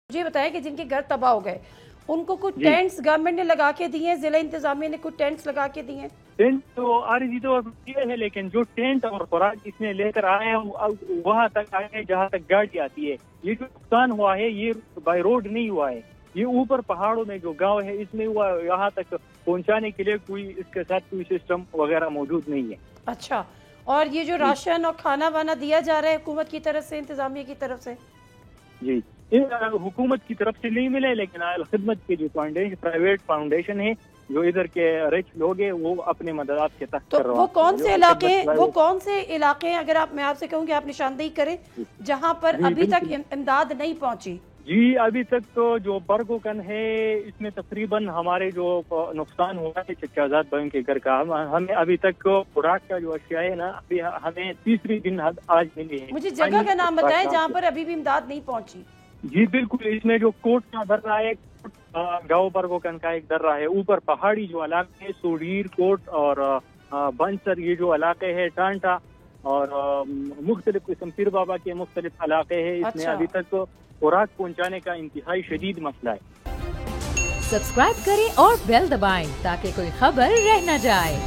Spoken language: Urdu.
مجھے بتایا کہ جن کے گھر تباہ ہو گئے ان کو کچھ ٹینٹس گورنمنٹ نے لگا کے دیے ہیں، ضلع انتظامیہ نے کچھ ٹینٹس لگا کے دیے ہیں؟ ٹینٹ تو عارضی طور پر دیے ہیں، لیکن جو ٹینٹ اور خوراک اس میں لے کر آئے ہیں وہاں تک آئے ہیں جہاں تک گاڑی آتی ہے۔ یہ جو نقصان ہوا ہے یہ بائی روڈ نہیں ہوا ہے، یہ اوپر پہاڑوں میں جو گاؤں ہے اس میں ہوا، یہاں تک پہنچانے کے لیے کوئی اس کے ساتھ کوئی سسٹم وغیرہ موجود نہیں ہے۔ اچھا، اور یہ جو راشن اور کھانا وانا دیا جا رہا ہے حکومت کی طرف سے، انتظامیہ کی طرف سے؟ جی حکومت کی طرف سے نہیں ملے، لیکن خدمت کے جو پرائیویٹ فاؤنڈیشن ہے جو ادھر کے رچ لوگ ہیں وہ اپنے مددات کے تحت کر رہا ہے۔ وہ کون سے علاقے ہیں اگر میں آپ سے کہوں کہ آپ نشاندہی کریں جہاں پر ابھی تک امداد نہیں پہنچی؟ جی ابھی تک تو جو برگوکن ہے اس میں تقریباً ہمارے جو نقصان ہوا ہے چچا زاد بہن کے گھر کا، ہمیں ابھی تک خوراک کا جو اشیاء ہے نا ابھی ہمیں تیسری دن آج ملی ہے۔ مجھے جگہ کا نام بتائیں جہاں پر ابھی بھی امداد نہیں پہنچی۔ جی بالکل، اس میں جو کوٹ کا درہ ہے، گاؤں برگوکن کا ایک درہ ہے، اوپر پہاڑی جو علاقے ہیں سوڈیر کوٹ اور بنسر، یہ جو علاقے ہے ٹانٹا اور مختلف قسم پیر بابا کے مختلف علاقے ہیں، اس میں ابھی تک خوراک پہنچانے کا انتہائی شدید مسئلہ ہے۔ سبسکرائب کریں اور بیل دبائیں تاکہ کوئی خبر رہ نہ جائے۔